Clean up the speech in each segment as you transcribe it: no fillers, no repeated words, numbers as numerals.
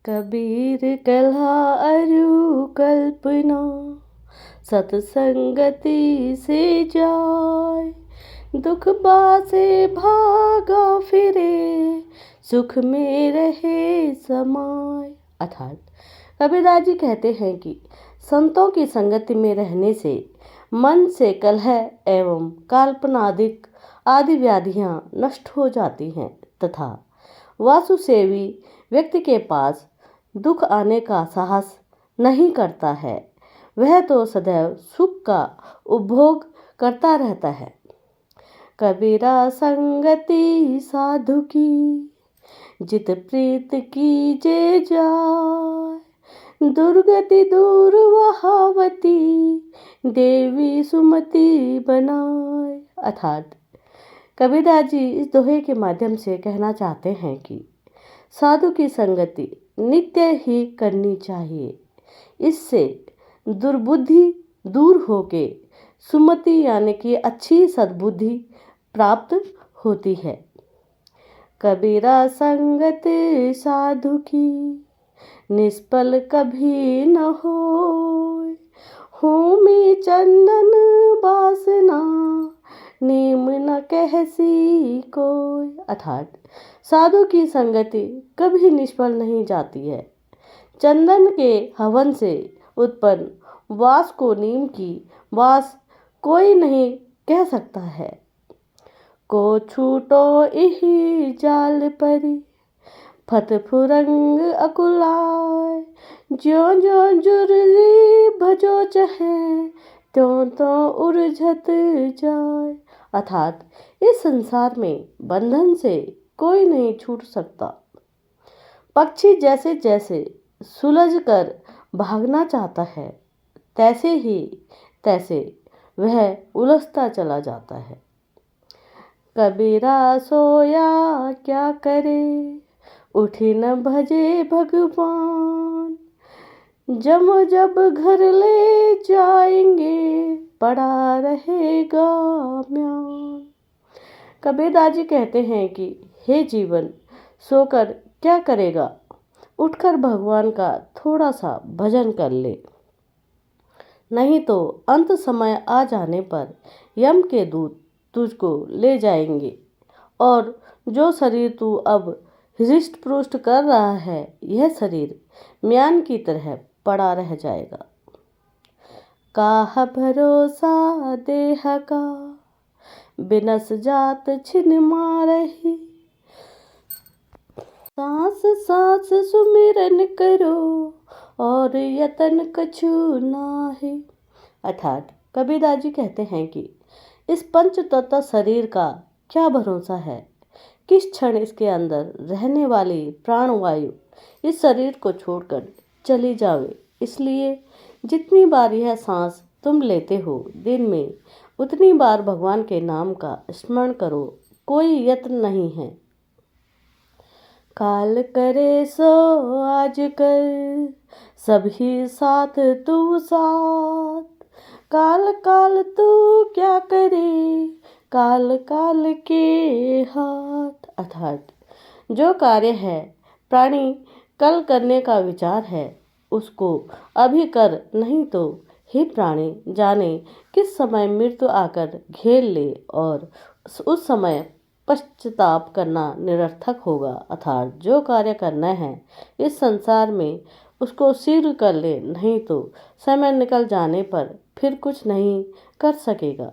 कबीर कल्हा अरु कल्पना, सतसंगति से जाय। दुख बासे भागा फिरे, सुख में रहे समाय। अर्थात कबीरदास जी कहते हैं कि संतों की संगति में रहने से मन से कलह एवं काल्पनादिक आदि व्याधियां नष्ट हो जाती हैं तथा वासुसेवी व्यक्ति के पास दुख आने का साहस नहीं करता है। वह तो सदैव सुख का उपभोग करता रहता है। कबीरा संगति साधु की, जित प्रीत कीजे जाय। दुर्गति दूर वहावती, देवी सुमति बनाए। अर्थात कबीरदास जी इस दोहे के माध्यम से कहना चाहते हैं कि साधु की संगति नित्य ही करनी चाहिए। इससे दुर्बुद्धि दूर होके सुमति यानी कि अच्छी सद्बुद्धि प्राप्त होती है। कबीरा संगत साधु की, निष्फल कभी न होय। होमी चंदन बासना, नीम न कहसी कोय। अर्थात साधु की संगति कभी निष्फल नहीं जाती है। चंदन के हवन से उत्पन्न वास को नीम की वास कोई नहीं कह सकता है। को छूटो इही जाल परी, फत फुरंग अकुलाय। ज्यो ज्यो जुर्री भजो चहे, त्यों त्यों उलझत जाय। अर्थात इस संसार में बंधन से कोई नहीं छूट सकता। पक्षी जैसे जैसे सुलझ कर भागना चाहता है, तैसे वह उलझता चला जाता है। कबीरा सोया क्या करे, उठी न भजे भगवान। जब घर ले जाएंगे, पड़ा रहेगा म्यान। कबीरदास जी कहते हैं कि हे जीवन, सोकर क्या करेगा, उठकर भगवान का थोड़ा सा भजन कर ले, नहीं तो अंत समय आ जाने पर यम के दूत तुझको ले जाएंगे और जो शरीर तू अब हृष्ट पुष्ट कर रहा है, यह शरीर म्यान की तरह पड़ा रह जाएगा। काह भरोसा देह का, बिनस जात छिन मारही। सांस सांस सुमिरन करो, और यतन कछु नाहि। अर्थात कबीरदास जी कहते हैं कि इस पंच तत्व शरीर का क्या भरोसा है, किस क्षण इसके अंदर रहने वाली प्राणवायु इस शरीर को छोड़कर चली जावे। इसलिए जितनी बार यह सांस तुम लेते हो दिन में, उतनी बार भगवान के नाम का स्मरण करो, कोई यत्न नहीं है। काल करे सो आज कर, सभी साथ तू साथ। काल काल तू क्या करे, काल काल के हाथ। अर्थात जो कार्य है प्राणी कल करने का विचार है, उसको अभी कर, नहीं तो हे प्राणी जाने किस समय मृत्यु आकर घेर ले और उस समय पश्चाताप करना निरर्थक होगा। अर्थात जो कार्य करना है इस संसार में उसको शीघ्र कर ले, नहीं तो समय निकल जाने पर फिर कुछ नहीं कर सकेगा।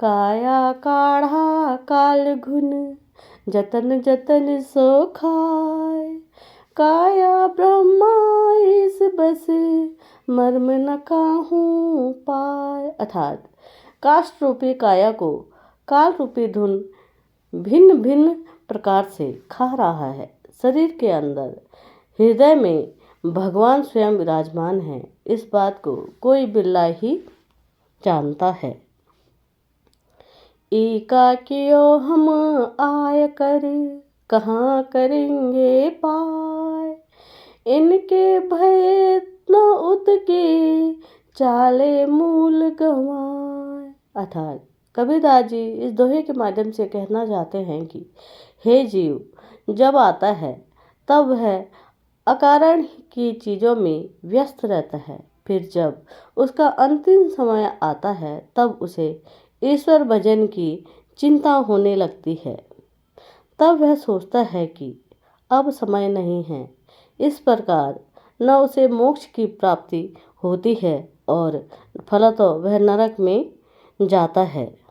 काया काढ़ा काल घुन, जतन जतन सो खाय। काया ब्रह्मा इस बस, मर्म न काहू पाय। अर्थात काष्ठ रूपी काया को काल रूपी धुन भिन्न भिन्न प्रकार से खा रहा है। शरीर के अंदर हृदय में भगवान स्वयं विराजमान है, इस बात को कोई बिल्ला ही जानता है। एकाकियो हम आय कर, कहाँ करेंगे पाय। इनके भय न उतके, चाले मूल गंवाय। अर्थात कबीरदास जी इस दोहे के माध्यम से कहना चाहते हैं कि हे जीव, जब आता है तब वह अकारण की चीज़ों में व्यस्त रहता है। फिर जब उसका अंतिम समय आता है तब उसे ईश्वर भजन की चिंता होने लगती है। तब वह सोचता है कि अब समय नहीं है। इस प्रकार न उसे मोक्ष की प्राप्ति होती है और फलतः वह नरक में जाता है।